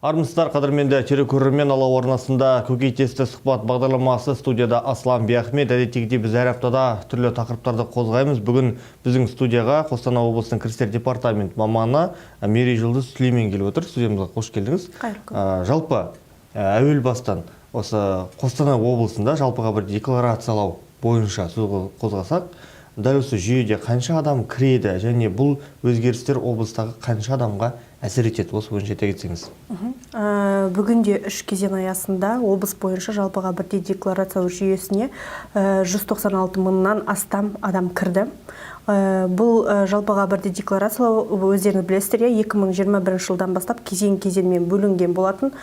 Армысыздар, қадірменді телекөрермен алау арнасында көкейтесті сұхбат бағдарламасы студияда Аслан Биахмет. Әдеттегідей біз әр аптада түрлі тақырыптарды қозғаймыз. Бүгін біздің студияға Қостанай облысының кірістер департамент маманы Мерей Жұлдыз Сүлеймен келіп отыр. Студиямызға қош келдіңіз. Жалпы әуел бастан осы Қостанай облысында жалпыға бір декларациялау бойынша сөз қозғасақ, дәл осы жүйеде қанша адам кіреді және бұл өзгерістер облыстағы қанша адамға әсер етеді, осы бойынша айта кетсеңіз. Бүгінде 3 кезең аясында облыс бойынша жалпыға бірдей декларациялау жүйесіне 196 мыңнан астам адам кірді. Бұл жалпыға бірдей декларациялау, өздеріңіз білесіздер, 2021 жылдан бастап кезең-кезеңмен бөлінген болатын.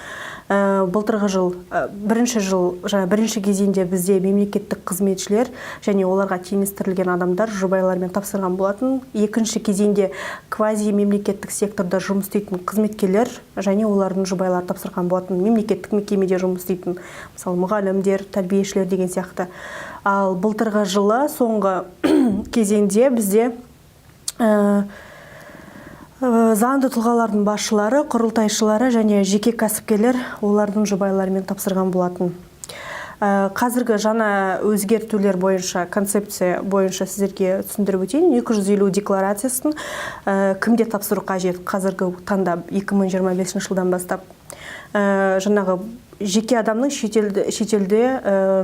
Былтырғы жыл, бірінші кезеңде бізде мемлекеттік қызметшілер және оларға теңестірілген адамдар жұбайлармен тапсырған болатын. Екінші кезеңде квази мемлекеттік секторда жұмыс істейтін қызметкерлер және олардың жұбайлары тапсырған болатын. Мемлекеттік мекемеде жұмыс істейтін, мысалы, мұғалімдер, тәрбиешілер деген сияқты. Ал былтырғы жылы соңғы кезеңде бізде заңды тұлғалардың басшылары, құрылтайшылары және жеке кәсіпкерлер олардың жұбайларымен тапсырған болатын. Қазіргі жаңа өзгертулер бойынша, концепция бойынша сіздерге түсіндіріп өтейін. 250 декларациясын кімде тапсыру қажет? Қазіргі таңда 2025 жылдан бастап жаңағы жеке адамның шетелде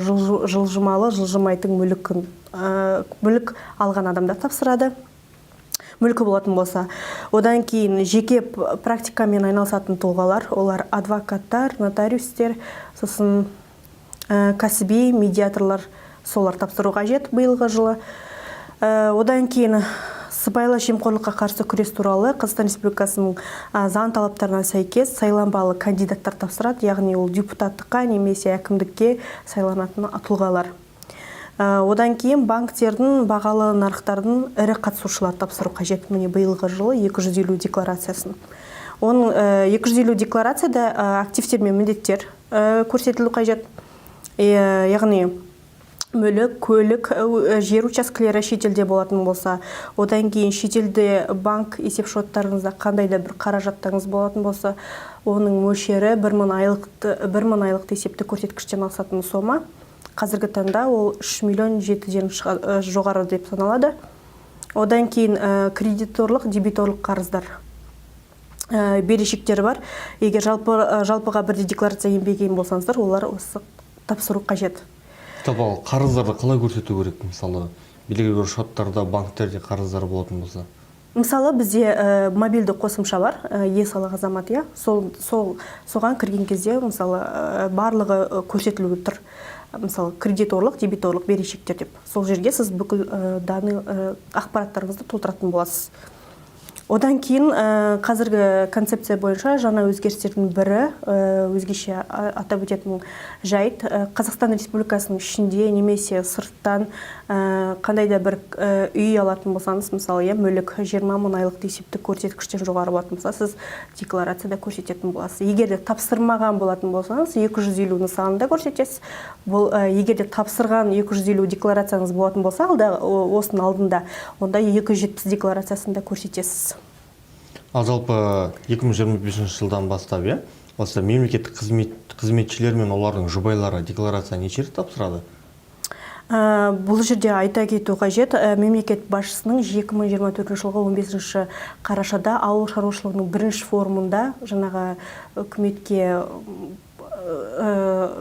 жылжымалы, жылжымайтын мүлік алған адамдар тапсырады. Мүлкі болатын болса. Одан кейін жеке практикамен айналысатын тұлғалар, олар адвокаттар, нотариустер, сосын кәсіби медиаторлар, солар тапсыру қажет биылғы жылы. Одан кейін сыбайлас жемқорлыққа қарсы күрес туралы Қазақстан Республикасының заң талаптарына сәйкес сайланбалы кандидаттар тапсырады, яғни ол депутаттыққа немесе әкімдікке сайланатын тұлғалар. Одан кейін банктердің, бағалы нарықтардың ірі қатысушылар тапсыру қажет. Міне биылғы жылы 250 декларациясын. Оның 250 декларацияда активтер мен міндеттер көрсетілу қажет. Яғни мүлік, көлік, жер учаскелері шетелде болатын болса, одан кейін шетелде банк есепшоттарыңызда қандай да бір қаражаттарыңыз болатын болса, оның мөлшері 1000 айлық есепті көрсеткіштен асатын сома. Қазіргі таңда ол 3 миллион 700-ден жоғары деп саналады. Одан кейін кредиторлық, дебиторлық қарыздар берешектері бар. Егер жалпыға бірдей декларация енбеген болсаңыздар, олар осы тапсыру қажет. Қарыздарды қалай көрсету керек? Мысалы, белгілі бір шоттарда, банктерде қарыздар болатын болса. Мысалы, бізде мобильді қосымша бар, е-салық азамат, соған кірген кезде, мысалы, барлығы көрсетілуі тұр. Мысалы, кредиторлық, дебиторлық берешектер деп. Сол жерге сіз бүкіл ақпараттарыңызды толтыратын боласыз. Одан кейін қазіргі концепция бойынша жаңа өзгерістердің бірі, өзгеше атап өтетін жайт, Қазақстан Республикасының ішінде немесе сырттан қандай да бір үй алатын болсаңыз, мысалы, мүлік 20 мың айлық есептік көрсеткіштен жоғары болатын болса, сіз декларацияда көрсететін боласыз. Егер де тапсырмаған болатын болсаңыз, 250 нысанында көрсетесіз. Егер де тапсырған 250 декларацияңыз болатын болса, осының алдында, онда 270 декларациясында көрсетесіз. Ал жалпы 2025 жылдан бастап, осы мемлекеттік қызметшілер мен олардың жұбайлары декларация неше рет тапсырады? Бұл жерде айта кету қажет, мемлекет басшысының 2024 жылғы 15 қарашада ауыл шаруашылығының бірінші форумында жаңағы үкіметке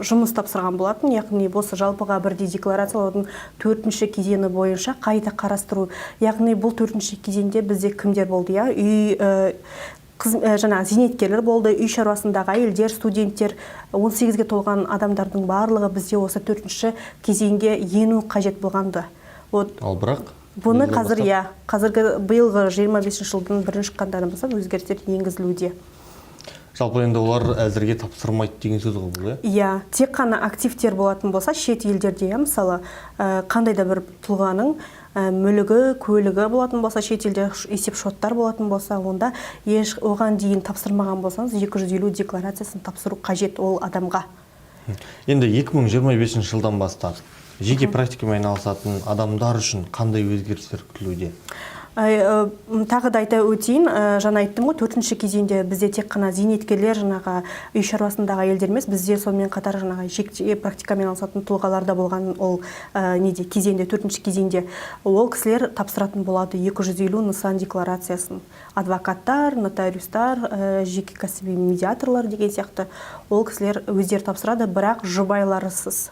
жұмыс тапсырған болатын, яғни осы жалпыға бірдей декларациялаудың 4-ші кезеңі бойынша қайта қарастыру. Яғни бұл 4-ші кезеңде бізде кімдер болды? Зейнеткерлер болды, үй шаруасындағы әйелдер, студенттер, 18-ге толған адамдардың барлығы бізде осы 4-ші кезеңге ену қажет болғанды. Ал бірақ? Бұны қазіргі биылғы 25 жылдың бірінші қаңтарынан бастап өзгерістер енгізілуде. Жалпы енді олар әзірге тапсырмайды деген сөз ғой бұл, тек қана активтер болатын болса, шет елдерде, мысалы, қандай да бір тұлғаның мүлігі, көлігі болатын болса, шет елде есеп шоттар болатын болса, онда оған дейін тапсырмаған болсаңыз, 250 декларациясын тапсыру қажет ол адамға. Енді 2025 жылдан бастап жеке практикамен айналысатын адамдар үшін қандай өзгерістер күтілуде? Тағы да айта өтейін, жаңа айттым ғой, 4-ші кезеңде бізде тек қана зейнеткерлер, жаңағы үй шаруасындағы әйелдер емес, бізде сонымен қатар жаңағы жеке практикамен алысатын тұлғаларда болған ол кезеңде, 4-ші кезеңде ол кісілер тапсыратын болады 250 нысан декларациясын. Адвокаттар, нотариустар, жеке кәсіби медиаторлар деген сияқты ол кісілер өздері тапсырады, бірақ жұбайларысыз.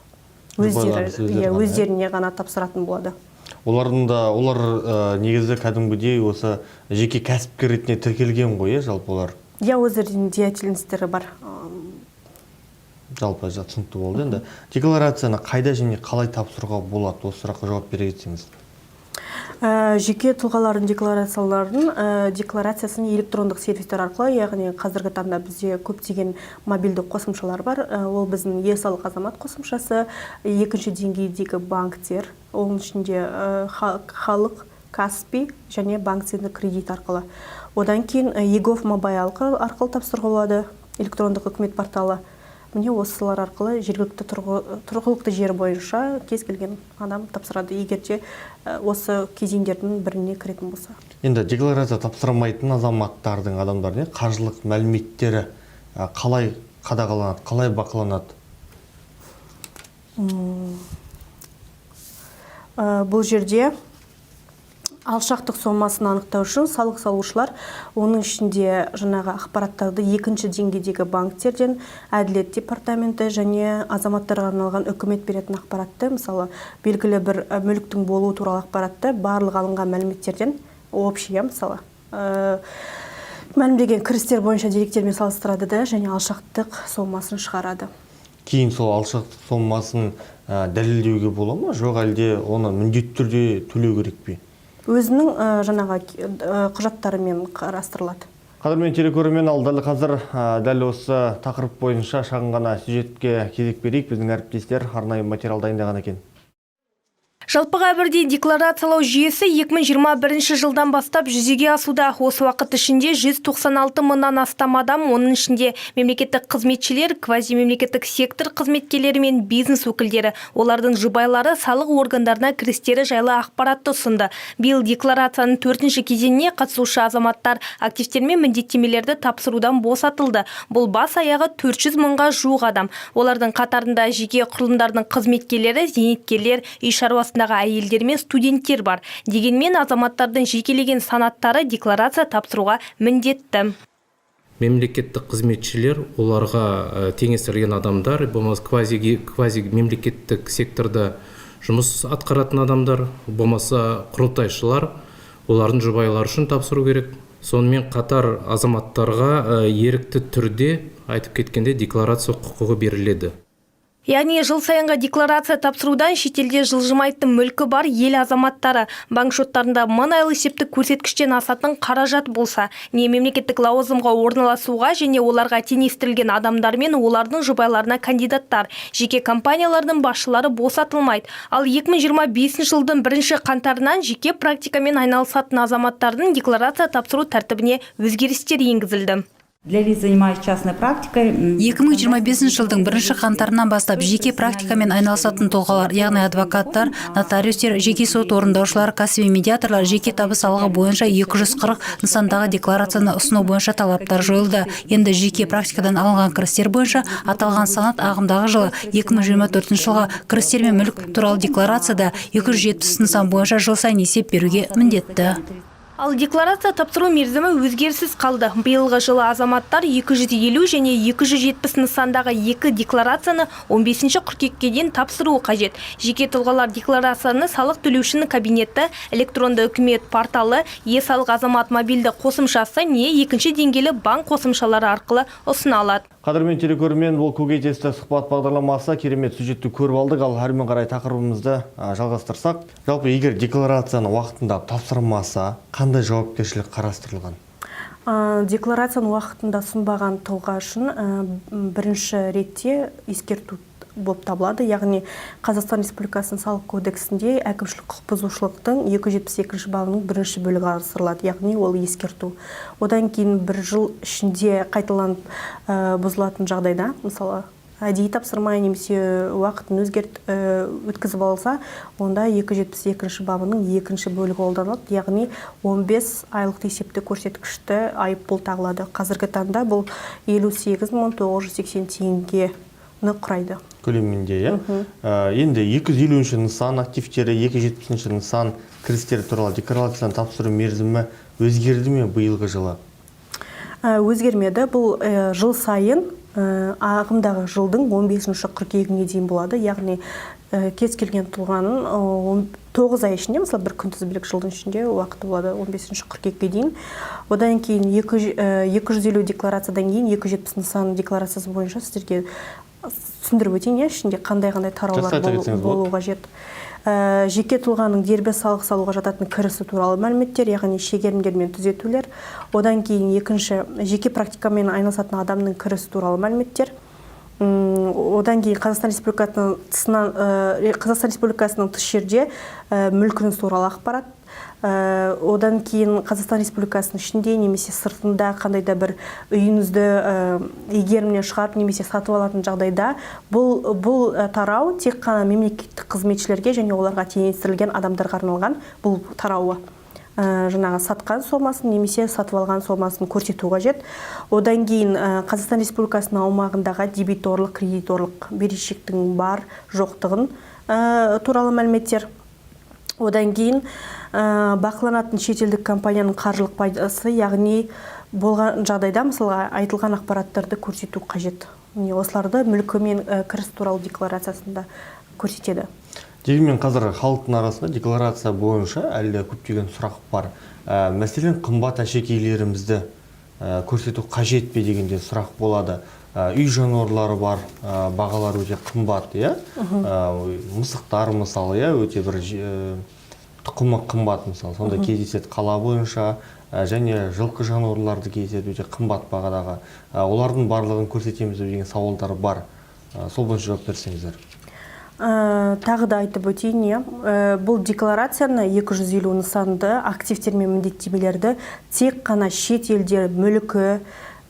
Өздеріне ғана тапсыратын болады. Олар негізі кәдімгідей осы жеке кәсіпкер ретінде тіркелген ғой, жалпы олар? Өздерінің деятельностері бар. Жалпы түсінікті болды. Енді декларацияны қайда және қалай тапсыруға болады? Осы сұраққа жауап бере кетсеңіз. Жеке тұлғалардың декларациясын электрондық сервистер арқылы, яғни қазіргі таңда бізде көптеген мобильді қосымшалар бар. Ол біздің е-салық азамат қосымшасы, екінші деңгейдегі банктер, оның ішінде халық, Каспи және банк-центр кредит арқылы. Одан кейін егов мобайл арқылы тапсыруға болады, электрондық үкімет порталы. Міне осылар арқылы жергілікті тұрғылықты жер бойынша кез келген адам тапсырады, егерде осы кезеңдердің біріне кіретін болса. Енді декларация тапсырмайтын адамдардың қаржылық мәліметтері қалай қадағаланады, қалай бақыланады? Бұл жерде алшақтық сомасын анықтау үшін салық салушылар оның ішінде жаңағы ақпараттарды екінші деңгейдегі банктерден, әділет департаменті және азаматтарға арналған үкімет беретін ақпаратты, мысалы белгілі бір мүліктің болуы туралы ақпаратты барлық алынған мәліметтерден общий, мысалы мәлімдеген кірістер бойынша деректермен салыстырады да және алшақтық сомасын шығарады. Кейін сол алшақтық сомасын дәлелдеуге бола ма, жоқ әлде оны міндетті түрде төлеу керек пе? Өзінің жаңағы құжаттарымен қарастырылады. Қадірмен телекөрермен, ал дәл осы тақырып бойынша шағын ғана сюжетке кезек берейік. Біздің әріптестер арнайы материал дайындаған екен. Жалпыға бірдей декларациялау жүйесі 2021 жылдан бастап жүзеге асуда. Осы уақыт ішінде 196 мыңнан астам адам, оның ішінде мемлекеттік қызметшілер, квазимемлекеттік сектор қызметкерлері мен бизнес өкілдері, олардың жұбайлары салық органдарына кірістері жайлы ақпаратты ұсынды. Биыл декларацияның 4-ші кезеңіне қатысушы азаматтар активтер мен міндеттемелерді тапсырудан босатылды. Бұл бас аяғы 400 мыңға жуық адам. Олардың қатарында жеке құрылымдардың қызметкерлері, зейнеткерлер, үй шаруасындағы әйелдер мен студенттер бар. Дегенмен азаматтардың жекелеген санаттары декларация тапсыруға міндетті. Мемлекеттік қызметшілер, оларға теңестірілген адамдар, болмаса квази мемлекеттік секторда жұмыс атқаратын адамдар, болмаса құрылтайшылар, олардың жұбайлары үшін тапсыру керек. Сонымен қатар азаматтарға ерікті түрде айтып кеткенде декларация құқығы беріледі. Яғни жыл сайынғы декларация тапсырудан шетелде жылжымайтын мүлкі бар ел азаматтары банк шоттарында 1000 айлық есептік көрсеткіштен асатын қаражат болса, не мемлекеттік лауазымға орналасуға және оларға теңестірілген адамдар мен олардың жұбайларына кандидаттар, жеке компаниялардың басшылары босатылмайды. Ал 2025 жылдың 1 қаңтарынан жеке практикамен айналысатын азаматтардың декларация тапсыру тәртібіне өзгерістер енгізілді. Для лиц, занимаясь частной практикой, 2025 жылдың 1 қаңтарынан бастап жеке практикамен айналысатын тұлғалар, яғни адвокаттар, нотариустер, жеке сот орындаушылар, кәсіби медиаторлар жеке табыс салығы бойынша 240 нысандағы декларацияны ұсыну бойынша талаптар жойылды. Енді жеке практикадан алынған кірістер бойынша аталған санат ағымдағы жылы 2024 жылға кірістер мен мүлік туралы декларацияда 270 нысан бойынша жыл сайын есеп беруге міндетті. Ал декларация тапсыру мерзімі өзгеріссіз қалды. Биылғы жылы азаматтар 250 және 270 нысандағы екі декларацияны 15 қыркүйекке дейін тапсыруы қажет. Жеке тұлғалар декларацияны салық төлеушінің кабинеті, электронды үкімет порталы, е-салық азамат мобильді қосымшасы не екінші деңгейлі банк қосымшалары арқылы ұсына алады. Қадірмен телекөрермен, бұл көкейтесті сұхбат бағдарламасы керемет сюжетті көріп алдық, ал әрмен қарай тақырыбымызды жалғастырсақ. Жалпы егер декларацияны уақытында тапсырмаса, қандай жауапкершілік қарастырылған? Декларацияны уақытында ұсынбаған тұлға үшін бірінші ретте ескерту болып табылады. Яғни Қазақстан Республикасының салық кодексінде әкімшілік құқық бұзушылықтың 272 бабының 1 бөлігі қарастырылады. Яғни ол ескерту. Одан кейін 1 жыл ішінде қайталанып бұзылатын жағдайда, мысалы әдейі тапсырмай немесе уақытын өткізіп алса, онда 272 бабының 2 бөлігі қолданылады, яғни 15 айлық есепті көрсеткішті айыппұл тағылады. Қазіргі таңда бұл 58.980 теңгені құрайды. Көлемінде, енді 250 нысан активтері, 270 нысан кірістері туралы декларацияны тапсыру мерзімі өзгерді ме биылғы жылы? Өзгермеді. Бұл жыл сайын ағымдағы жылдың 15 қыркүйегіне дейін болады. Яғни кез келген тұлғаның 9 ай ішінде, мысалы бір күнтізбелік жылдың ішінде уақыты болады 15 қыркүйекке дейін. Одан кейін 250 декларациядан кейін 270 нысан декларациясы бойынша сіздерге түсіндіріп өтейін, ішінде қандай тараулар болу қажет. Жеке тұлғаның дербес салық салуға жататын кірісі туралы мәліметтер, яғни шегерімдер мен түзетулер. Одан кейін екінші жеке практикамен айналысатын адамның кірісі туралы мәліметтер. Одан кейін Қазақстан Республикасының тыс жерде мүлкіңіз туралы ақпарат. Одан кейін Қазақстан Республикасының ішінде немесе сыртында қандай да бір үйіңізді игерімнен шығарып немесе сатып алатын жағдайда бұл тарау тек қана мемлекеттік қызметшілерге және оларға теңестірілген адамдарға арналған. Бұл тарауы жаңағы сатқан сомасын немесе сатып алған сомасын көрсету қажет. Одан кейін Қазақстан Республикасының аумағындағы дебиторлық, кредиторлық берешектің бар жоқтығын туралы мәліметтер. Одан кейін бақыланатын шетелдік компанияның қаржылық пайдасы, яғни болған жағдайда мысалға айтылған ақпараттарды көрсету қажет. Осыларды мүлкі мен кіріс туралы декларациясында көрсетеді. Дегенмен қазір халықтың арасында декларация бойынша әлі көптеген сұрақ бар. Мәселен, қымбат әшекейлерімізді көрсету қажет пе дегенде сұрақ болады. Үй жануарлары бар, бағалар өте қымбат, мысықтар мысалы, өте бір тұқымы қымбат мысалы, сонда кездеседі қала бойынша, және жылқы жануарларды кездеседі өте қымбат бағадағы. Олардың барлығын көрсетеміз деген сауалдар бар. Сол бойынша жауап берсеңіздер. Тағы да айтып өтейін, бұл декларацияны 250 нысанды активтер мен міндеттемелерді тек қана шет елде мүлкі,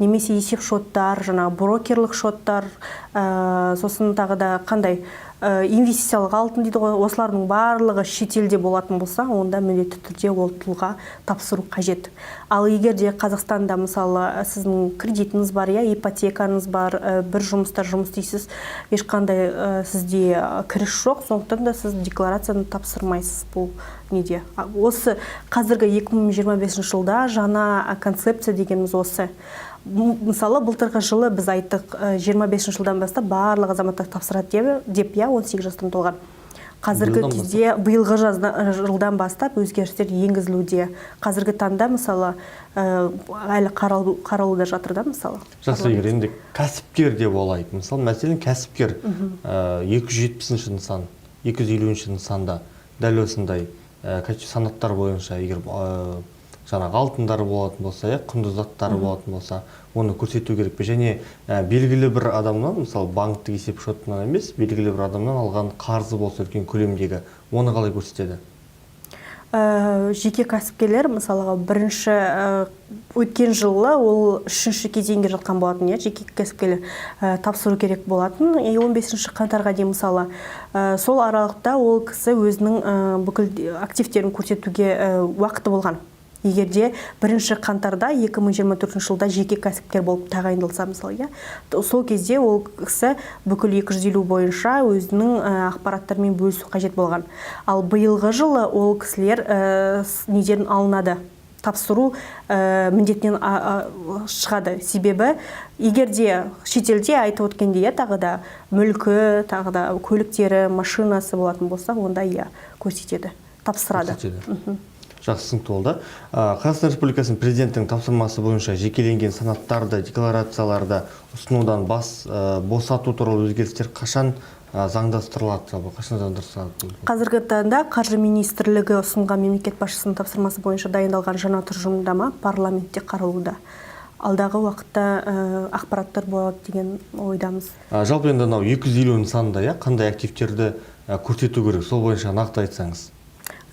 немесе есеп шоттар, брокерлік шоттар, сосын тағы да қандай инвестициялық алтын дейді ғой, осылардың барлығы шетелде болатын болса, онда міндетті түрде ол тұлға тапсыру қажет. Ал егер де Қазақстанда мысалы сіздің кредитіңіз бар, ипотекаңыз бар, бір жұмыста жұмыс істейсіз, ешқандай сізде кіріс жоқ, сондықтан да сіз декларацияны тапсырмайсыз. Бұл неде? Осы қазіргі 2025 жылда жаңа концепция дегеніміз осы. Мысалы, былтырғы жылы біз айттық 25 жылдан бастап барлық азаматтар тапсырады деп, 18 жастан толған. Қазіргі кезде биылғы жылдан бастап өзгерістер енгізілуде. Қазіргі таңда мысалы әлі қаралуда жатыр да мысалы. Жақсы, егер енді кәсіпкер деп олайды. Мысалы, мәселен кәсіпкер 270 нысан, 250 нысанда дәл осындай санаттар бойынша егер жаңағы алтындары болатын болса, құнды заттары болатын болса, оны көрсету керек пе? Және белгілі бір адамнан, мысалы банктік есеп шотынан емес, белгілі бір адамнан алған қарызы болса үлкен көлемдегі, оны қалай көрсетеді? Жеке кәсіпкерлер, мысалға бірінші өткен жылы ол 3-ші кезеңге жатқан болатын, жеке кәсіпкерлер тапсыру керек болатын. 15-ші қаңтарға дейін мысалы сол аралықта ол кісі өзінің бүкіл активтерін көрсетуге уақыты болған. Егерде 1-ші қаңтарда 2024 жылда жеке кәсіпкер болып тағайындалса мысалы, сол кезде ол кісі бүкіл 250 бойынша өзінің ақпараттармен бөлісу қажет болған. Ал биылғы жылы ол кісілер неден алынады, тапсыру міндетінен шығады. Себебі егерде шетелде айтып өткенде тағы да мүлкі, тағы да көліктері, машинасы болатын болса, онда көрсетеді, тапсырады. Жақсы түсінікті болды. Қазақстан Республикасының президенттің тапсырмасы бойынша жекеленген санаттарды, декларацияларды ұсынудан босату туралы өзгерістер қашан заңдастырылады? Қазіргі таңда Қаржы министрлігі ұсынған мемлекет басшысының тапсырмасы бойынша дайындалған жаңа тұжырымдама парламентте қаралуда. Алдағы уақытта ақпараттар болады деген ойдамыз. Жалпы енді 250 нысанда қандай активтерді көрсету керек? Сол бойынша нақты айтсаңыз.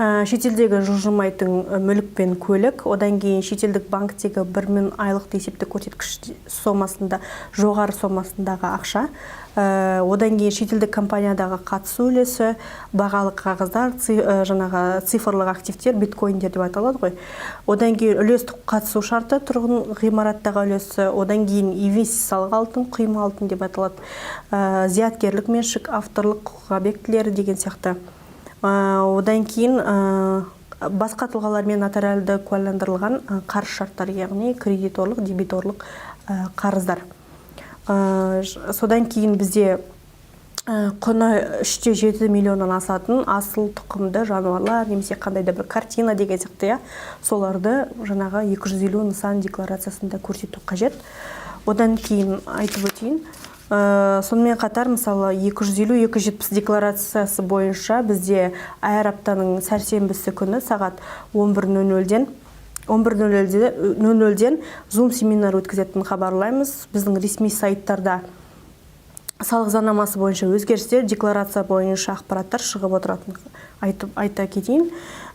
шетелдегі жылжымайтын мүлік пен көлік, одан кейін шетелдік банктегі 1000 айлық есептік көрсеткіш сомасында, жоғары сомасындағы ақша, одан кейін шетелдік компаниядағы қатысу үлесі, бағалы қағаздар, жаңағы цифрлық активтер, биткоиндер деп аталады ғой. Одан кейін үлестік қатысу шарты, тұрғын ғимараттағы үлесі, одан кейін инвестициялық алтын, құйма алтын деп аталады. Зияткерлік меншік, авторлық құқық объектілері деген сияқты. Одан кейін басқа тұлғалармен нотариалды куәландырылған қарыз шарттар, яғни кредиторлық, дебиторлық қарыздар. Содан кейін бізде құны 3-7 миллионнан асатын асыл тұқымды жануарлар, немесе қандай да бір картина деген сияқты, соларды жаңағы 250 нысан декларациясында көрсету қажет. Одан кейін айтып өтейін. Сонымен қатар, мысалы, 250-270 декларациясы бойынша бізде әр аптаның сәрсенбісі күні сағат 11:00-ден Zoom семинар өткізетінін хабарлаймыз. Біздің ресми сайттарда салық заңнамасы бойынша өзгерістер, декларация бойынша ақпараттар шығып отыратын айта кетейін.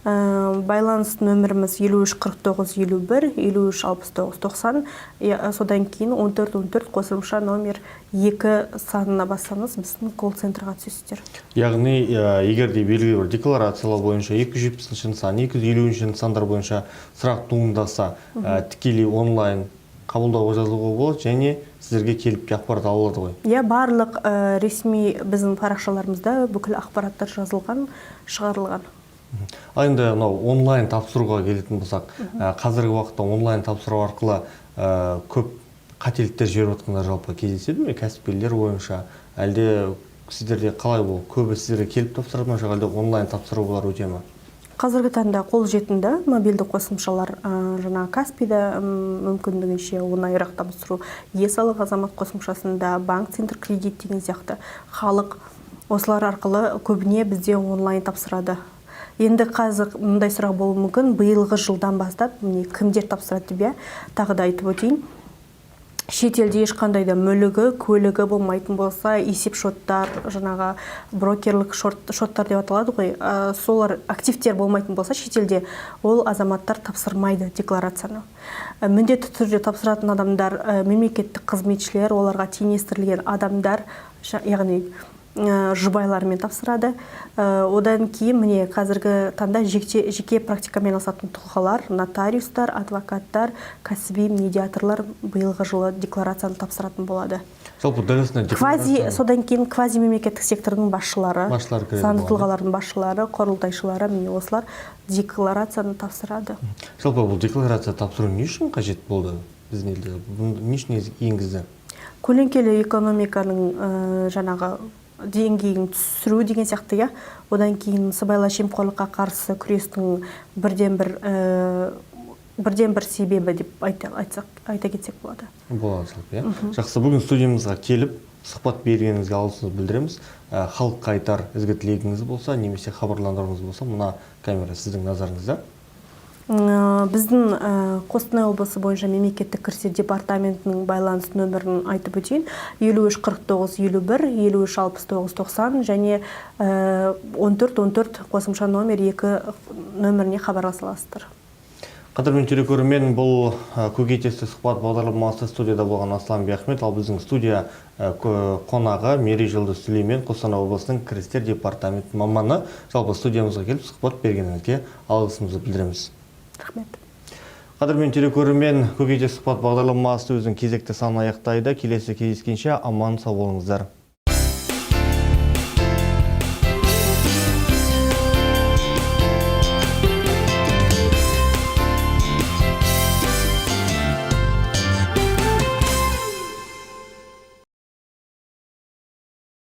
Байланыс нөміріміз 534951, 536990, содан кейін 1414 қосымша номер 2 санына бассаңыз, біздің колл-центрға түсесіздер. Яғни, егер де белгілі бір декларациялау бойынша 270 нысан, 250 нысандар бойынша сұрақ туындаса, тікелей онлайн қабылдауға жазылуға болады, және сіздерге келіп ақпарат алады ғой. Барлық ресми біздің парақшаларымызда бүкіл ақпараттар жазылған, шығарылған. Енді онлайн тапсыруға келетін болсақ, қазіргі уақытта онлайн тапсыру арқылы көп қателіктер жіберіп жатқандар жалпы кездеседі ме, кәсіпкерлер бойынша? Әлде сіздерде қалай бұл? Көбі сіздерге келіп тапсырады ма, әлде онлайн тапсырулар өте ме? Қазіргі таңда қолжетімді мобильді қосымшалар жаңа Каспийда мүмкіндігінше оңайырақ тапсыру, Е-салық азамат қосымшасында, банк, центр кредит деген сияқты халық осылар арқылы көбіне бізде онлайн тапсырады. Енді қазір мұндай сұрақ болуы мүмкін, биылғы жылдан бастап кімдер тапсырады деп, тағы да айтып өтейін. Шетелде ешқандай да мүлігі, көлігі болмайтын болса, есеп шоттар, жаңағы брокерлік шоттар деп аталады ғой, солар активтер болмайтын болса, шетелде ол азаматтар тапсырмайды декларацияны. Міндетті түрде тапсыратын адамдар, мемлекеттік қызметшілер, оларға теңестірілген адамдар, яғни жұбайлармен тапсырады. Одан кейін міне қазіргі таңда жеке практикамен айналысатын тұлғалар, нотариустар, адвокаттар, кәсіби медиаторлар биылғы жылы декларацияны тапсыратын болады. Содан кейін квази мемлекеттік сектордың басшылары, заңды тұлғалардың басшылары, құрылтайшылары, міне осылар декларацияны тапсырады. Жалпы бұл декларация тапсыру не үшін қажет болды біздің елде? Не үшін енгізді? Көлеңкелі экономиканың жаңағы деңгейін түсіру деген сияқты, одан кейін сыбайлас жемқорлыққа қарсы күрестің бірден бір себебі деп айта кетсек болады. Болады, жақсы. Бүгін студиямызға келіп, сұхбат бергеніңізге алғысымызды білдіреміз. Халыққа айтар ізгі тілегіңіз болса, немесе хабарландыруыңыз болса, мына камера сіздің назарыңызда. Біздің Қостанай облысы бойынша мемлекеттік кірістер департаментінің байланыс нөмірін айтып өтейін. 534951, 536990 және 1414 қосымша номер 2 нөміріне хабарласа аласыздар. Қадірмен телекөрермен, бұл көкейтесті сұхбат бағдарламасы студияда болған Аслан Биахмет, ал біздің студия қонағы Мерей Жұлдыз Сүлеймен, Қостанай облысының кірістер департамент маманы. Жалпы студиямызға келіп сұхбат бергеніңізге алғысымызды білдіреміз. Рахмет. Қадірмен телекөрермен, көкейтесті сұхбат бағдарламасы өзінің кезекті санын аяқтайды. Келесі кездескенше аман сау болыңыздар.